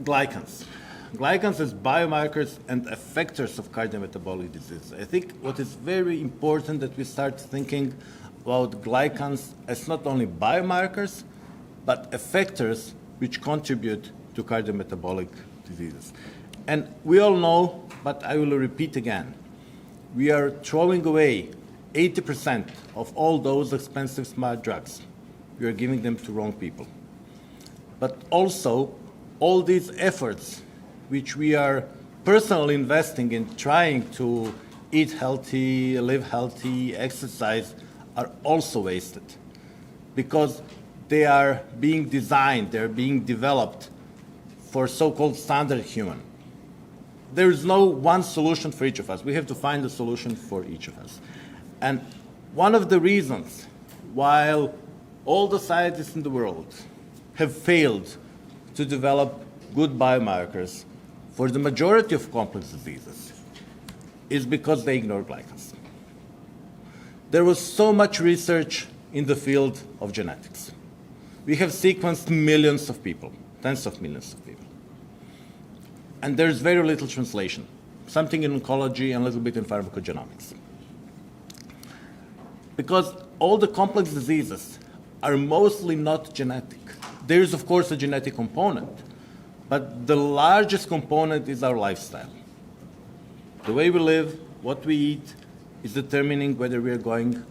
Glycans. Glycans as biomarkers and effectors of cardiometabolic disease. I think what is very important that we start thinking about glycans as not only biomarkers, but effectors which contribute to cardiometabolic diseases. And we all know, but I will repeat again, we are throwing away 80% of all those expensive smart drugs. We are giving them to wrong people. But also, all these efforts which we are personally investing in trying to eat healthy, live healthy, exercise, are also wasted because they are being designed, they're being developed for so-called standard human. There is no one solution for each of us. We have to find a solution for each of us. And one of the reasons why all the scientists in the world have failed to develop good biomarkers for the majority of complex diseases is because they ignore glycans. There was so much research in the field of genetics. We have sequenced millions of people, tens of millions of people. And there's very little translation, something in oncology and a little bit in pharmacogenomics. Because all the complex diseases are mostly not genetic. There is, of course, a genetic component, but the largest component is our lifestyle. The way we live, what we eat, is determining whether we are going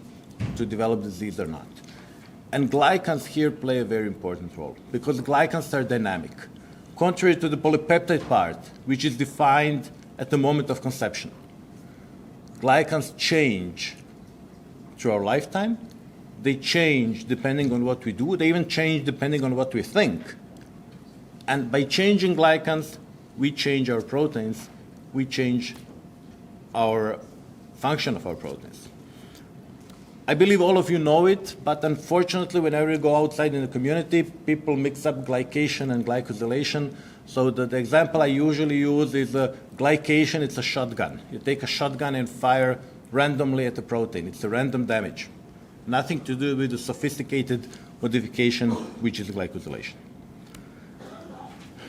to develop disease or not. And glycans here play a very important role because glycans are dynamic, contrary to the polypeptide part, which is defined at the moment of conception. Glycans change through our lifetime. They change depending on what we do. They even change depending on what we think. And by changing glycans, we change our proteins, we change our function of our proteins. I believe all of you know it, but unfortunately, whenever you go outside in the community, people mix up glycation and glycosylation. So the example I usually use is a glycation, it's a shotgun. You take a shotgun and fire randomly at a protein. It's a random damage. Nothing to do with the sophisticated modification, which is glycosylation.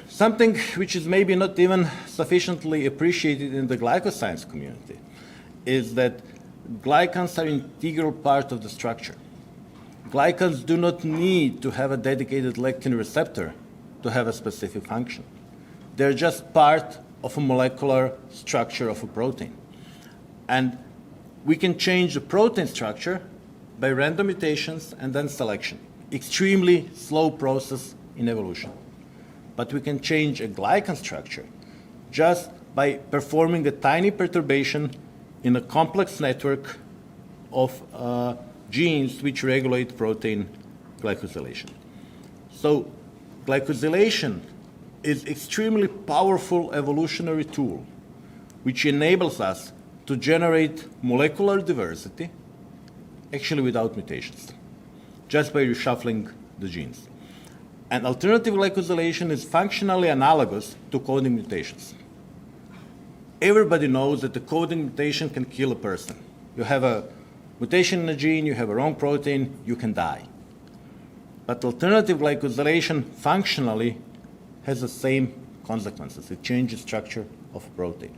Something which is maybe not even sufficiently appreciated in the glycoscience community is that glycans are an integral part of the structure. Glycans do not need to have a dedicated lectin receptor to have a specific function. They're just part of a molecular structure of a protein. And we can change the protein structure by random mutations and then selection. Extremely slow process in evolution. But we can change a glycan structure just by performing a tiny perturbation in a complex network of genes which regulate protein glycosylation. So glycosylation is extremely powerful evolutionary tool which enables us to generate molecular diversity actually without mutations, just by reshuffling the genes. And alternative glycosylation is functionally analogous to coding mutations. Everybody knows that the coding mutation can kill a person. You have a mutation in a gene, you have a wrong protein, you can die. But alternative glycosylation functionally has the same consequences. It changes structure of a protein.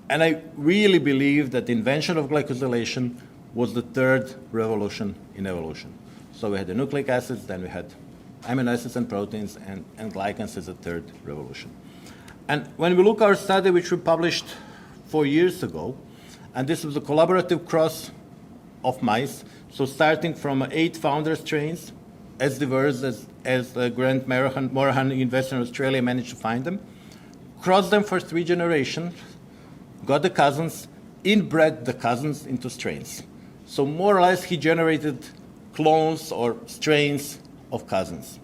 And I really believe that the invention of glycosylation was the third revolution in evolution. So we had the nucleic acids, then we had amino acids and proteins, and glycans as a third revolution. And when we look at our study, which we published 4 years ago, and this was a collaborative cross of mice, so starting from 8 founder strains, as diverse as Grant Morahan in Western Australia managed to find them, crossed them for 3 generations, got the cousins, inbred the cousins into strains. So more or less he generated clones or strains of cousins.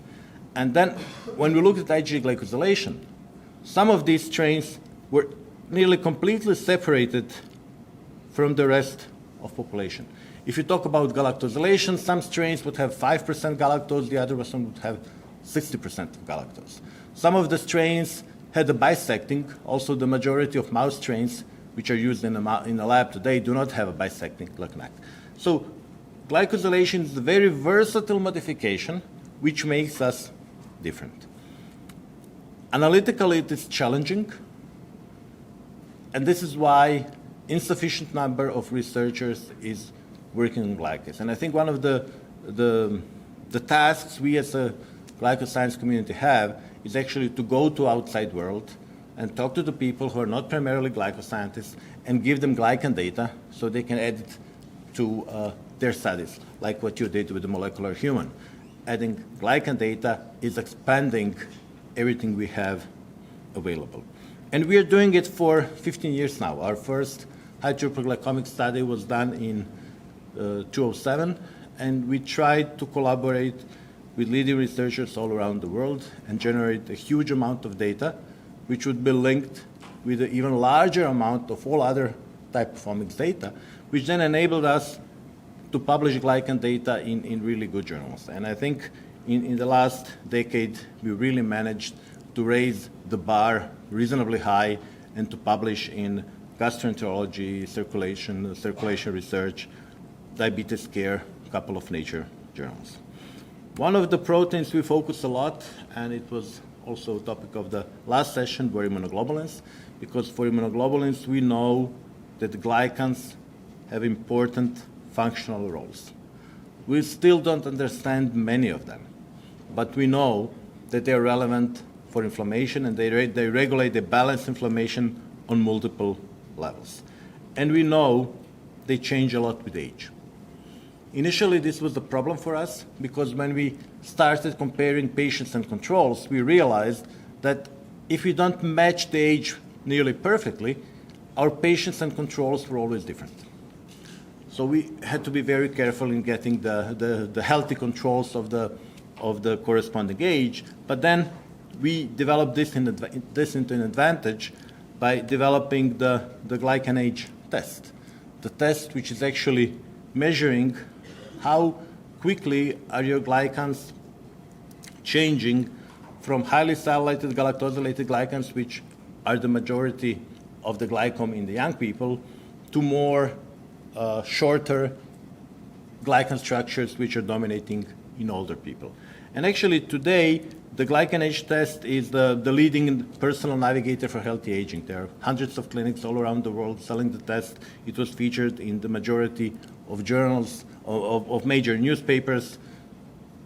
And then when we looked at IgG glycosylation, some of these strains were nearly completely separated from the rest of population. If you talk about galactosylation, some strains would have 5% galactose, the other one would have 60% of galactose. Some of the strains had a bisecting. Also, the majority of mouse strains, which are used in the lab today, do not have a bisecting glycan. So glycosylation is a very versatile modification which makes us different. Analytically, it is challenging, and this is why insufficient number of researchers is working on glycans. And I think one of the tasks we as a glycoscience community have is actually to go to outside world and talk to the people who are not primarily glycoscientists and give them glycan data so they can add it to their studies, like what you did with the molecular human. Adding glycan data is expanding everything we have available. And we are doing it for 15 years now. Our first high-throughput glycomic study was done in 2007, and we tried to collaborate with leading researchers all around the world and generate a huge amount of data, which would be linked with an even larger amount of all other type of omics data, which then enabled us to publish glycan data in really good journals. And I think in the last decade, we really managed to raise the bar reasonably high and to publish in gastroenterology, circulation research, diabetes care, a couple of Nature journals. One of the proteins we focus a lot, and it was also a topic of the last session, were immunoglobulins, because for immunoglobulins, we know that glycans have important functional roles. We still don't understand many of them, but we know that they're relevant for inflammation, and they regulate, they balance inflammation on multiple levels. And we know they change a lot with age. Initially, this was a problem for us because when we started comparing patients and controls, we realized that if we don't match the age nearly perfectly, our patients and controls were always different. So we had to be very careful in getting the healthy controls of the corresponding age, but then we developed this into an advantage by developing the glycan age test. The test which is actually measuring how quickly are your glycans changing from highly sialylated galactosylated glycans, which are the majority of the glycome in the young people, to more shorter glycan structures which are dominating in older people. And actually today, the glycan age test is the leading personal navigator for healthy aging. There are hundreds of clinics all around the world selling the test. It was featured in the majority of journals, of major newspapers,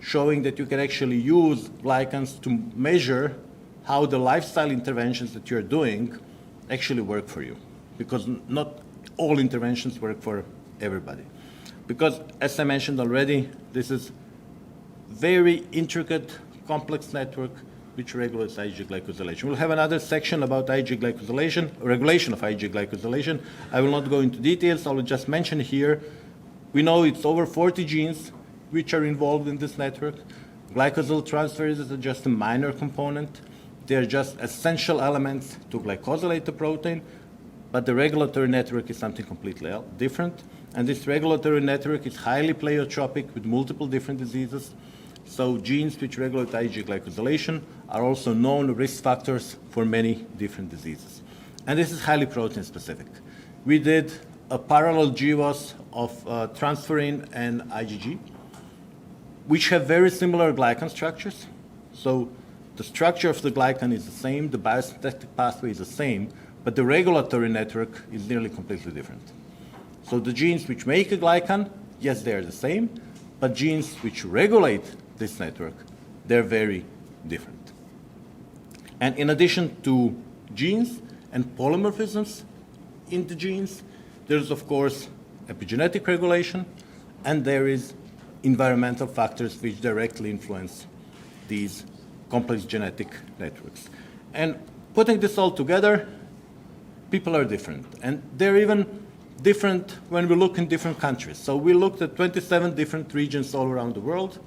showing that you can actually use glycans to measure how the lifestyle interventions that you're doing actually work for you. Because not all interventions work for everybody. Because, as I mentioned already, this is very intricate, complex network which regulates IgG glycosylation. We'll have another section about IgG glycosylation, regulation of IgG glycosylation. I will not go into details. I will just mention here, we know it's over 40 genes which are involved in this network. Glycosyl transferases are just a minor component. They're just essential elements to glycosylate the protein, but the regulatory network is something completely different. And this regulatory network is highly pleiotropic with multiple different diseases. So genes which regulate IgG glycosylation are also known risk factors for many different diseases. And this is highly protein specific. We did a parallel GWAS of transferrin and IgG, which have very similar glycan structures. So the structure of the glycan is the same, the biosynthetic pathway is the same, but the regulatory network is nearly completely different. So the genes which make a glycan, yes, they are the same, but genes which regulate this network, they're very different. And in addition to genes and polymorphisms in the genes, there's, of course, epigenetic regulation, and there is environmental factors which directly influence these complex genetic networks. And putting this all together, people are different. And they're even different when we look in different countries. So we looked at 27 different regions all around the world,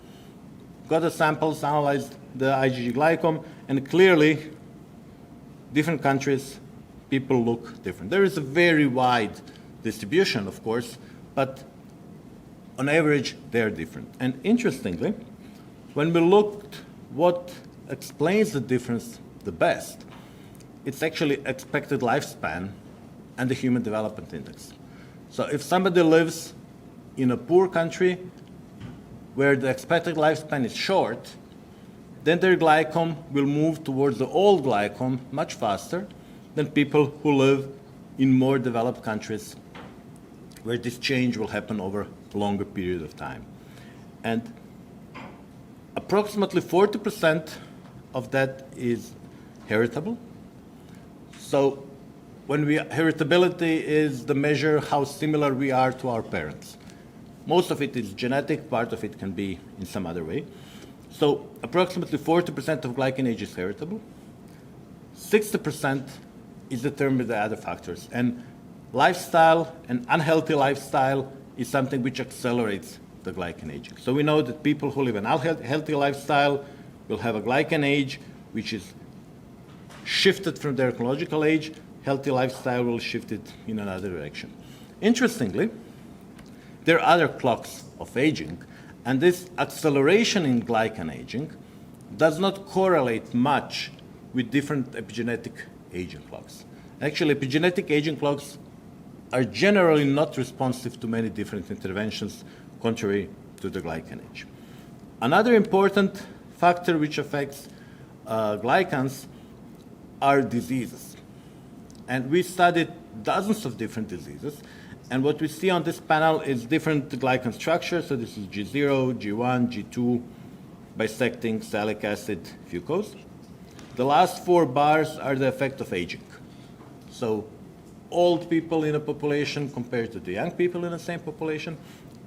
got the samples, analyzed the IgG glycome, and clearly, different countries, people look different. There is a very wide distribution, of course, but on average, they're different. And interestingly, when we looked what explains the difference the best, it's actually expected lifespan and the Human Development Index. So if somebody lives in a poor country where the expected lifespan is short, then their glycome will move towards the old glycome much faster than people who live in more developed countries where this change will happen over a longer period of time. And approximately 40% of that is heritable. So heritability is the measure how similar we are to our parents. Most of it is genetic, part of it can be in some other way. So approximately 40% of glycan age is heritable. 60% is determined by other factors. And lifestyle and unhealthy lifestyle is something which accelerates the glycan aging. So we know that people who live an unhealthy lifestyle will have a glycan age which is shifted from their chronological age. Healthy lifestyle will shift it in another direction. Interestingly, there are other clocks of aging, and this acceleration in glycan aging does not correlate much with different epigenetic aging clocks. Actually, epigenetic aging clocks are generally not responsive to many different interventions, contrary to the glycan age. Another important factor which affects glycans are diseases. And we studied dozens of different diseases. And what we see on this panel is different glycan structures. So this is G0, G1, G2, bisecting, salic acid, fucose. The last 4 bars are the effect of aging. So old people in a population compared to the young people in the same population.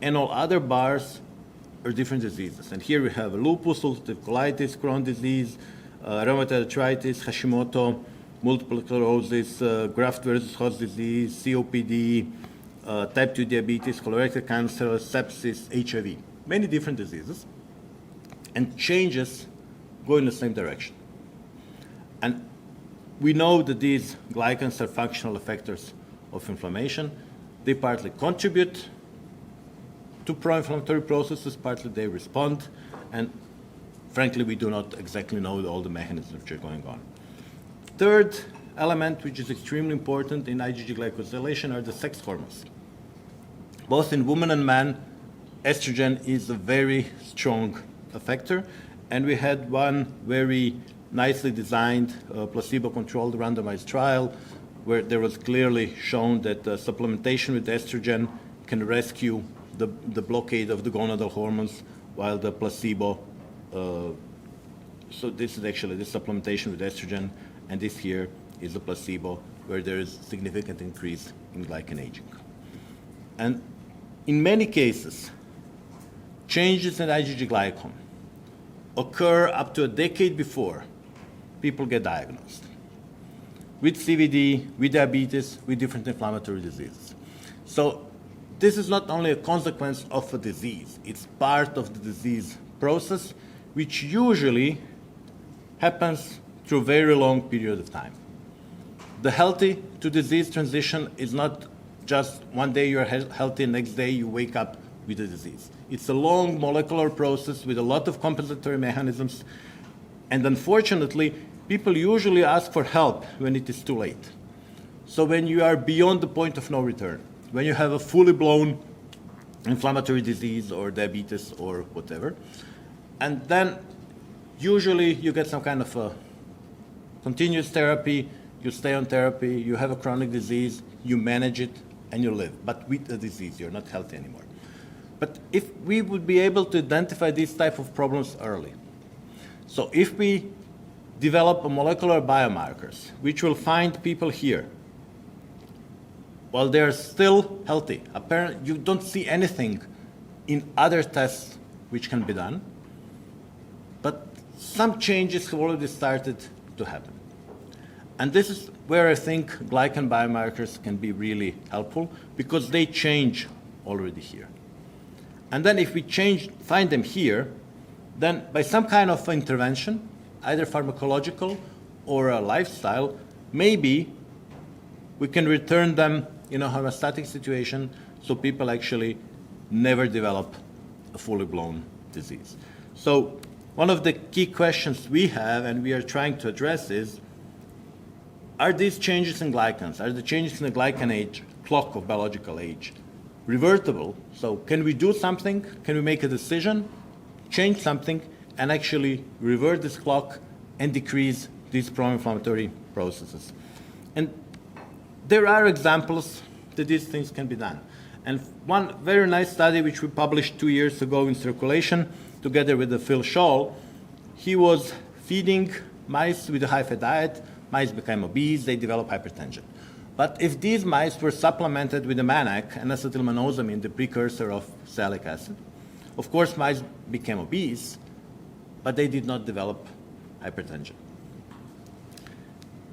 And all other bars are different diseases. And here we have lupus, ulcerative colitis, Crohn's disease, rheumatoid arthritis, Hashimoto, multiple sclerosis, graft versus host disease, COPD, type 2 diabetes, colorectal cancer, sepsis, HIV, many different diseases, and changes go in the same direction. And we know that these glycans are functional effectors of inflammation. They partly contribute to pro-inflammatory processes, partly they respond, and frankly, we do not exactly know all the mechanisms which are going on. Third element, which is extremely important in IgG glycosylation, are the sex hormones. Both in women and men, estrogen is a very strong effector, and we had one very nicely designed placebo-controlled randomized trial where there was clearly shown that supplementation with estrogen can rescue the blockade of the gonadal hormones, while the placebo, so this is actually the supplementation with estrogen, and this here is a placebo where there is significant increase in glycan aging. And in many cases, changes in IgG glycome occur up to a decade before people get diagnosed with CVD, with diabetes, with different inflammatory diseases. So this is not only a consequence of a disease, it's part of the disease process, which usually happens through a very long period of time. The healthy to disease transition is not just one day you're healthy, next day you wake up with a disease. It's a long molecular process with a lot of compensatory mechanisms, and unfortunately, people usually ask for help when it is too late. So when you are beyond the point of no return, when you have a fully blown inflammatory disease or diabetes or whatever, and then usually you get some kind of a continuous therapy, you stay on therapy, you have a chronic disease, you manage it, and you live. But with the disease, you're not healthy anymore. But if we would be able to identify these type of problems early, so if we develop a molecular biomarkers, which will find people here, while they're still healthy, apparently you don't see anything in other tests which can be done, but some changes have already started to happen. And this is where I think glycan biomarkers can be really helpful, because they change already here. And then if we find them here, then by some kind of intervention, either pharmacological or a lifestyle, maybe we can return them in a homeostatic situation so people actually never develop a fully blown disease. So one of the key questions we have and we are trying to address is, are these changes in glycans, are the changes in the glycan age, clock of biological age, revertible? So can we do something? Can we make a decision, change something, and actually revert this clock and decrease these pro-inflammatory processes. And there are examples that these things can be done. And one very nice study which we published 2 years ago in Circulation, together with Phil Scholl, he was feeding mice with a high-fat diet. Mice became obese, they developed hypertension. But if these mice were supplemented with a manac and acetylmanosamine, the precursor of salicylic acid, of course mice became obese, but they did not develop hypertension.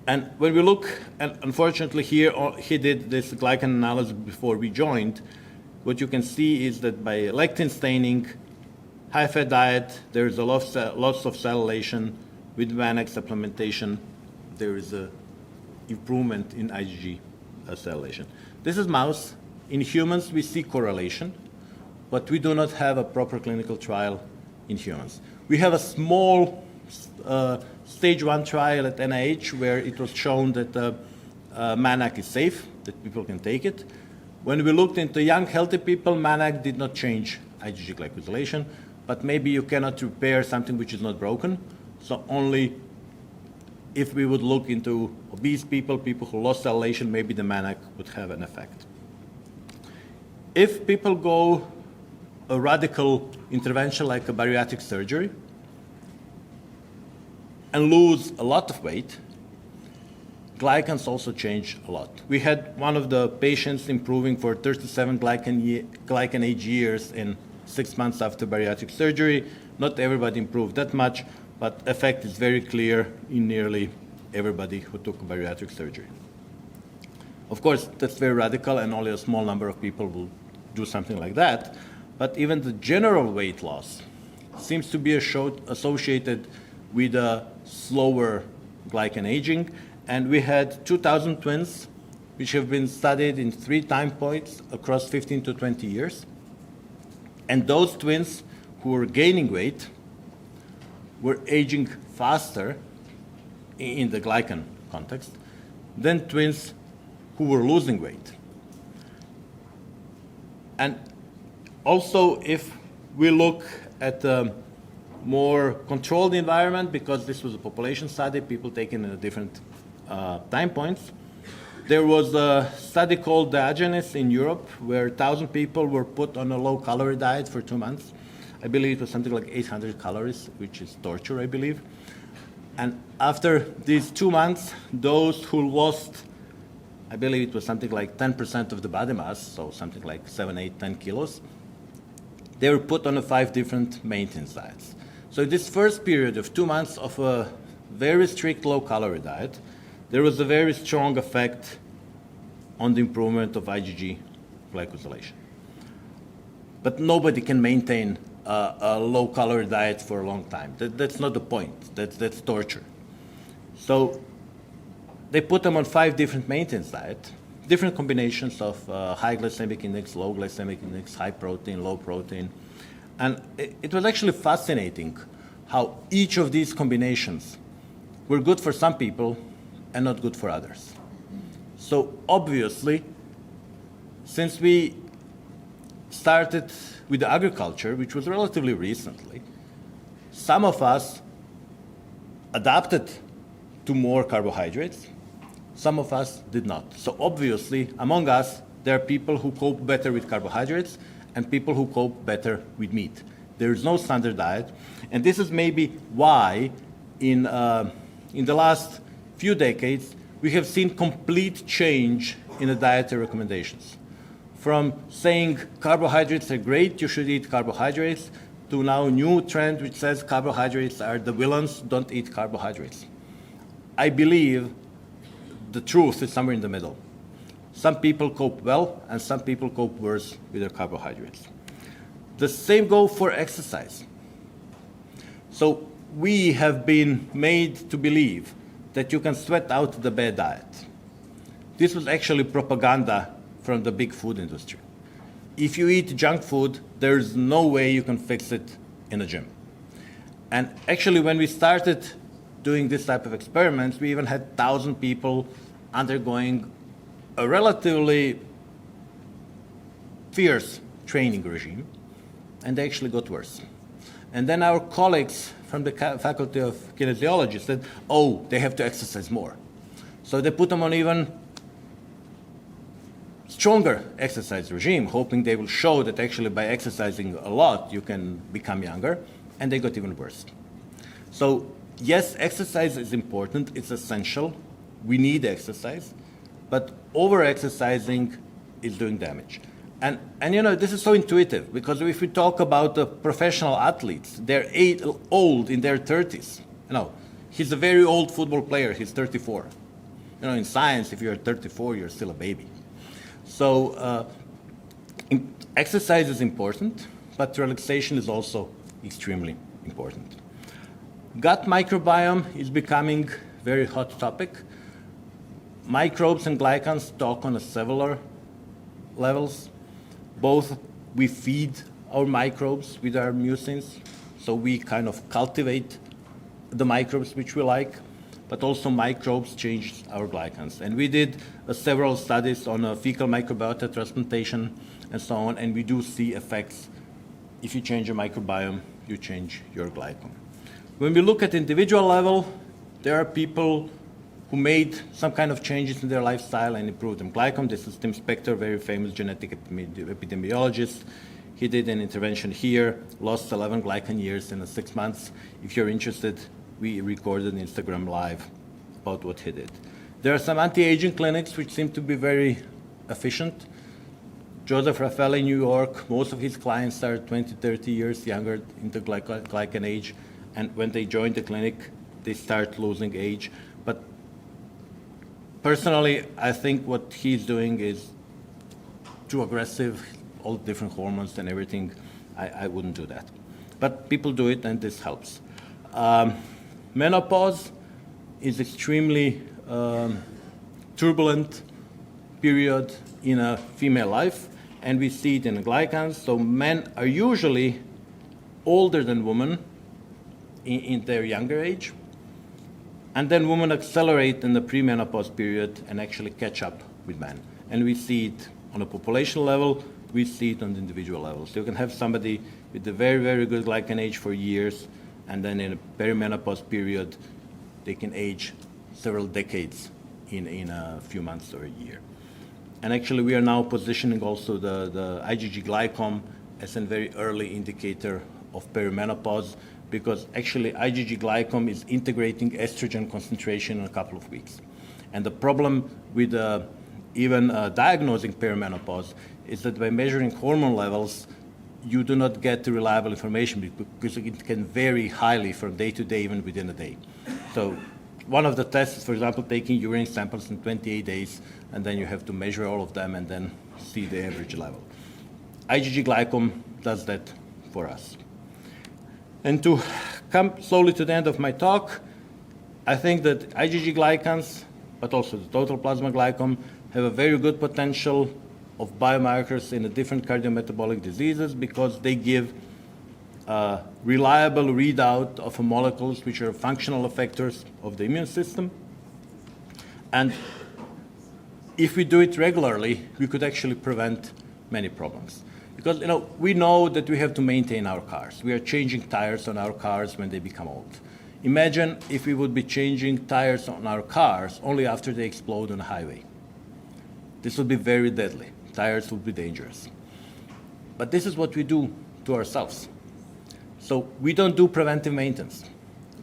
And when we look, and unfortunately here he did this glycan analysis before we joined, what you can see is that by lectin staining, high-fat diet, there is a loss of cellulation. With manac supplementation, there is a improvement in IgG cellulation. This is mouse. In humans, we see correlation, but we do not have a proper clinical trial in humans. We have a small stage 1 trial at NIH where it was shown that manac is safe, that people can take it. When we looked into young, healthy people, manac did not change IgG glycosylation, but maybe you cannot repair something which is not broken. So only if we would look into obese people, people who lost cellulation, maybe the manac would have an effect. If people go a radical intervention like a bariatric surgery and lose a lot of weight, glycans also change a lot. We had one of the patients improving for 37 glycan age years in 6 months after bariatric surgery. Not everybody improved that much, but effect is very clear in nearly everybody who took bariatric surgery. Of course, that's very radical, and only a small number of people will do something like that. But even the general weight loss seems to be associated with a slower glycan aging. And we had 2,000 twins, which have been studied in 3 time points across 15 to 20 years. And those twins who were gaining weight were aging faster in the glycan context than twins who were losing weight. And also, if we look at a more controlled environment, because this was a population study, people taken in a different time points, there was a study called Diogenes in Europe where 1,000 people were put on a low-calorie diet for 2 months. I believe it was something like 800 calories, which is torture, I believe. And after these 2 months, those who lost, I believe it was something like 10% of the body mass, so something like 7, 8, 10 kilos, they were put on 5 different maintenance diets. So this first period of 2 months of a very strict low-calorie diet, there was a very strong effect on the improvement of IgG glycosylation. But nobody can maintain a low-calorie diet for a long time. That's not the point. That's torture. So they put them on 5 different maintenance diets, different combinations of high glycemic index, low glycemic index, high protein, low protein. And it was actually fascinating how each of these combinations were good for some people and not good for others. So obviously, since we started with the agriculture, which was relatively recently, some of us adapted to more carbohydrates, some of us did not. So obviously, among us, there are people who cope better with carbohydrates and people who cope better with meat. There is no standard diet, and this is maybe why in the last few decades, we have seen complete change in the dietary recommendations. From saying carbohydrates are great, you should eat carbohydrates, to now a new trend which says carbohydrates are the villains, don't eat carbohydrates. I believe the truth is somewhere in the middle. Some people cope well, and some people cope worse with their carbohydrates. The same goes for exercise. So we have been made to believe that you can sweat out the bad diet. This was actually propaganda from the big food industry. If you eat junk food, there's no way you can fix it in a gym. And actually, when we started doing this type of experiments, we even had 1,000 people undergoing a relatively fierce training regime, and they actually got worse. And then our colleagues from the faculty of kinesiology said, oh, they have to exercise more. So they put them on even stronger exercise regime, hoping they will show that actually by exercising a lot, you can become younger, and they got even worse. So yes, exercise is important, it's essential, we need exercise, but over-exercising is doing damage. And you know, this is so intuitive, because if we talk about the professional athletes, they're old in their 30s. You know, he's a very old football player, he's 34. You know, in science, if you're 34, you're still a baby. So exercise is important, but relaxation is also extremely important. Gut microbiome is becoming a very hot topic. Microbes and glycans talk on a cellular levels. Both we feed our microbes with our mucins, so we kind of cultivate the microbes which we like, but also microbes change our glycans. And we did several studies on fecal microbiota transplantation and so on, and we do see effects. If you change your microbiome, you change your glycome. When we look at individual level, there are people who made some kind of changes in their lifestyle and improved them. Glycome, this is Tim Spector, very famous genetic epidemiologist. He did an intervention here, lost 11 glycan years in 6 months. If you're interested, we recorded an Instagram Live about what he did. There are some anti-aging clinics which seem to be very efficient. Joseph Raffaele in New York, most of his clients are 20, 30 years younger in the glycan age, and when they join the clinic, they start losing age. But personally, I think what he's doing is too aggressive, all different hormones and everything. I wouldn't do that. But people do it, and this helps. Menopause is extremely turbulent period in a female life, and we see it in the glycans. So men are usually older than women in their younger age, and then women accelerate in the premenopause period and actually catch up with men. And we see it on a population level, we see it on the individual level. So you can have somebody with a very, very good glycan age for years, and then in a perimenopause period, they can age several decades in a few months or a year. And actually, we are now positioning also the IgG glycome as a very early indicator of perimenopause, because actually IgG glycome is integrating estrogen concentration in a couple of weeks. And the problem with even diagnosing perimenopause is that by measuring hormone levels, you do not get reliable information because it can vary highly from day to day, even within a day. So one of the tests is, for example, taking urine samples in 28 days, and then you have to measure all of them and then see the average level. IgG glycome does that for us. And to come slowly to the end of my talk, I think that IgG glycans, but also the total plasma glycome, have a very good potential of biomarkers in the different cardiometabolic diseases, because they give a reliable readout of molecules which are functional effectors of the immune system. And if we do it regularly, we could actually prevent many problems. Because we know that we have to maintain our cars. We are changing tires on our cars when they become old. Imagine if we would be changing tires on our cars only after they explode on a highway. This would be very deadly. Tires would be dangerous. But this is what we do to ourselves. So we don't do preventive maintenance.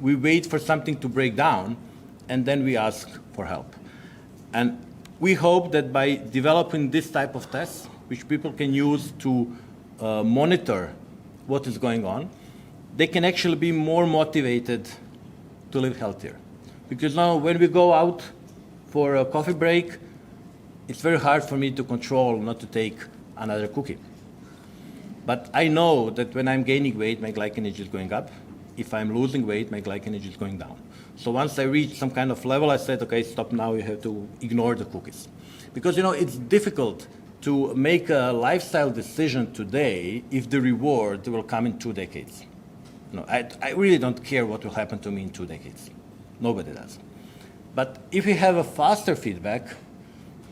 We wait for something to break down, and then we ask for help. And we hope that by developing this type of tests, which people can use to monitor what is going on, they can actually be more motivated to live healthier. Because now when we go out for a coffee break, it's very hard for me to control not to take another cookie. But I know that when I'm gaining weight, my glycanage is going up. If I'm losing weight, my glycanage is going down. So once I reach some kind of level, I said, okay, stop now, you have to ignore the cookies. Because it's difficult to make a lifestyle decision today if the reward will come in 2 decades. I really don't care what will happen to me in 2 decades. Nobody does. But if we have a faster feedback,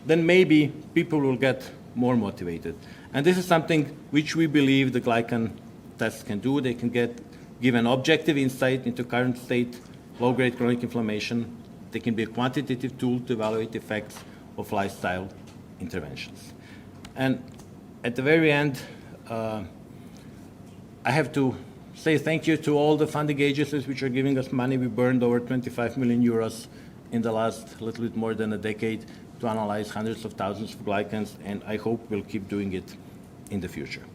then maybe people will get more motivated. And this is something which we believe the glycan tests can do. They can get give an objective insight into current state, low-grade chronic inflammation. They can be a quantitative tool to evaluate the effects of lifestyle interventions. And at the very end, I have to say thank you to all the funding agencies which are giving us money. We burned over 25 million euros in the last little bit more than a decade to analyze hundreds of thousands of glycans, and I hope we'll keep doing it in the future.